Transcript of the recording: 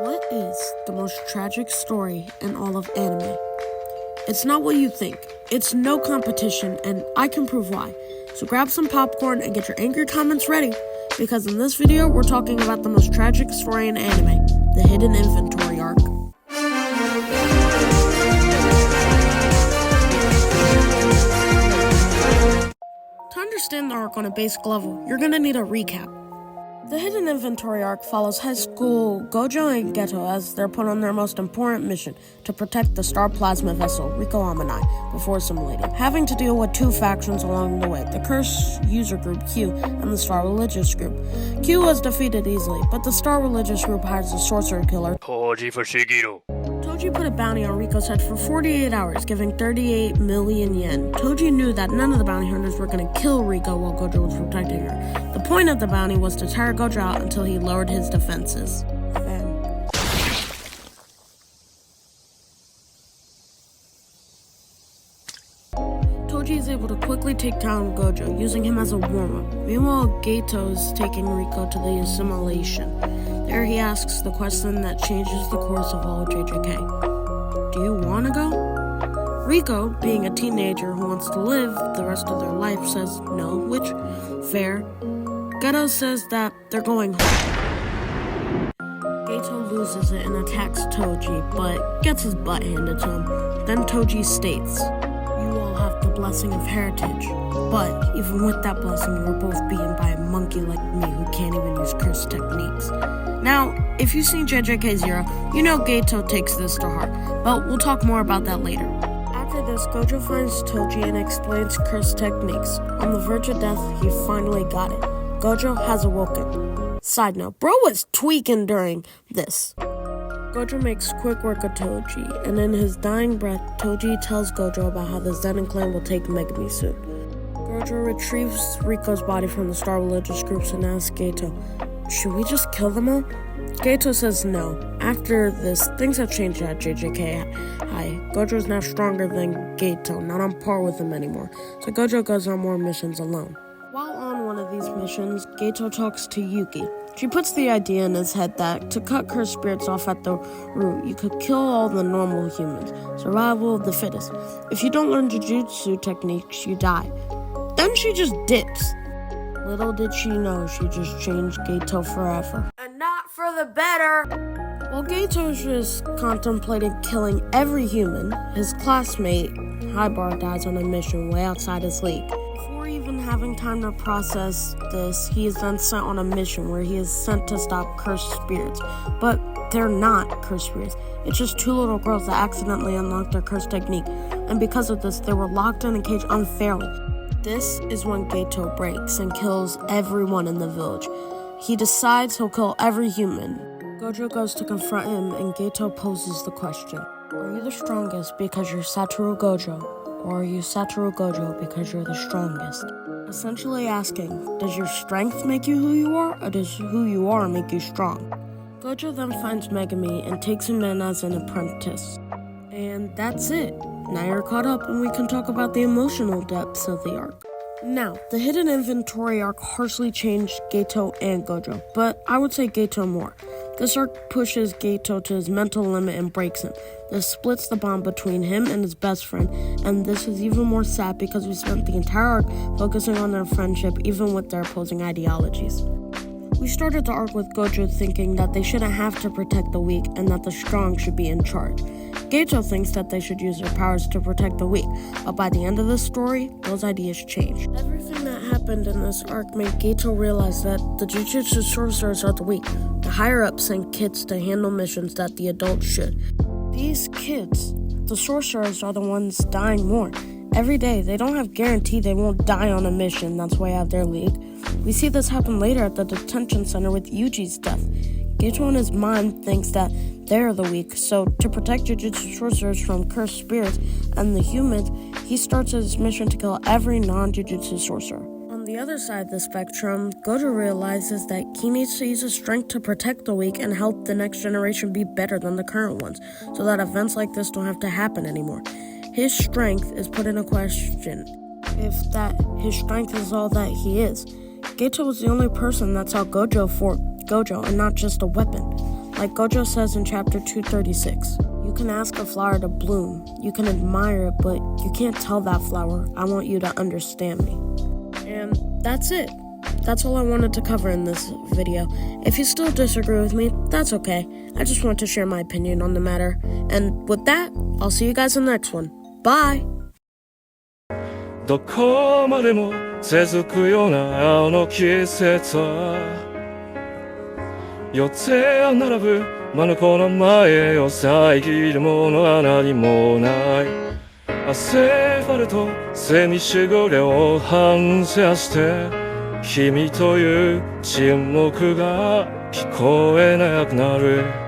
What is the most tragic story in all of anime? It's not what you think. It's no competition, and I can prove why. So grab some popcorn and get your angry comments ready, because in this video, we're talking about the most tragic story in anime, the Hidden Inventory arc. To understand the arc on a basic level, you're gonna need a recap. The Hidden Inventory arc follows high school Gojo and Geto as they're put on their most important mission to protect the star plasma vessel Rico Amanai before assimilating, having to deal with two factions along the way, the Curse User Group Q and the Star Religious Group. Q was defeated easily, but the Star Religious Group hires the sorcerer killer Toji put a bounty on Rico's head for 48 hours, giving 38 million yen. Toji knew that none of the bounty hunters were going to kill Rico while Gojo was protecting her. The point of the bounty was to tire Gojo out until he lowered his defenses. Toji is able to quickly take down Gojo, using him as a warm-up. Meanwhile, Geto is taking Rico to the assimilation. There he asks the question that changes the course of all of JJK. Do you want to go? Rico, being a teenager who wants to live the rest of their life, says no, which, fair. Geto says that they're going home. Geto loses it and attacks Toji, but gets his butt handed to him. Then Toji states, "You all have the blessing of heritage, but even with that blessing, you were both beaten by a monkey like me who can't even use curse techniques." Now, if you've seen JJK Zero, you know Geto takes this to heart, but we'll talk more about that later. After this, Gojo finds Toji and explains curse techniques. On the verge of death, he finally got it. Gojo has awoken. Side note, bro was tweaking during this. Gojo makes quick work of Toji, and in his dying breath, Toji tells Gojo about how the Zenin clan will take Megumi soon. Gojo retrieves Rico's body from the Star Religious Groups and asks Geto, "Should we just kill them all?" Geto says no. After this, things have changed at JJK High. Gojo is now stronger than Geto, not on par with him anymore, so Gojo goes on more missions alone. While on one of these missions, Geto talks to Yuki. She puts the idea in his head that to cut cursed spirits off at the root, you could kill all the normal humans. Survival of the fittest. If you don't learn jujutsu techniques, you die. Then she just dips. Little did she know she just changed Geto forever. And not for the better! While Geto is just contemplating killing every human, his classmate, Highbar, dies on a mission way outside his league. Before even having time to process this, he is then sent on a mission where he is sent to stop cursed spirits. But they're not cursed spirits. It's just two little girls that accidentally unlocked their cursed technique. And because of this, they were locked in a cage unfairly. This is when Geto breaks and kills everyone in the village. He decides he'll kill every human. Gojo goes to confront him, and Geto poses the question, "Are you the strongest because you're Satoru Gojo, or are you Satoru Gojo because you're the strongest?" Essentially asking, does your strength make you who you are, or does who you are make you strong? Gojo then finds Megumi and takes him in as an apprentice. And that's it. Now you're caught up and we can talk about the emotional depths of the arc. Now, the Hidden Inventory arc harshly changed Geto and Gojo, but I would say Geto more. This arc pushes Geto to his mental limit and breaks him. This splits the bond between him and his best friend, and this is even more sad because we spent the entire arc focusing on their friendship even with their opposing ideologies. We started the arc with Gojo thinking that they shouldn't have to protect the weak and that the strong should be in charge. Geto thinks that they should use their powers to protect the weak, but by the end of the story, those ideas changed. Everything that happened in this arc made Geto realize that the Jujutsu sorcerers are the weak. The higher-ups send kids to handle missions that the adults should. These kids, the sorcerers, are the ones dying more. Every day, they don't have guarantee they won't die on a mission that's way out of their league. We see this happen later at the detention center with Yuji's death. Geto in his mind thinks that they're the weak, so to protect Jujutsu sorcerers from cursed spirits and the humans, he starts his mission to kill every non-Jujutsu sorcerer. On the other side of the spectrum, Gojo realizes that he needs to use his strength to protect the weak and help the next generation be better than the current ones, so that events like this don't have to happen anymore. His strength is put into question, if that his strength is all that he is. Geto was the only person that saw Gojo for Gojo and not just a weapon. Like Gojo says in chapter 236, you can ask a flower to bloom, you can admire it, but you can't tell that flower, I want you to understand me. And that's it. That's all I wanted to cover in this video. If you still disagree with me, that's okay. I just want to share my opinion on the matter. And with that, I'll see you guys in the next one. Bye! どこまでも続くようなあの季節は予定は並ぶ真のこの前を遮るものは何もないアスファルト背にしぐれを反射して君という沈黙が聞こえなくなる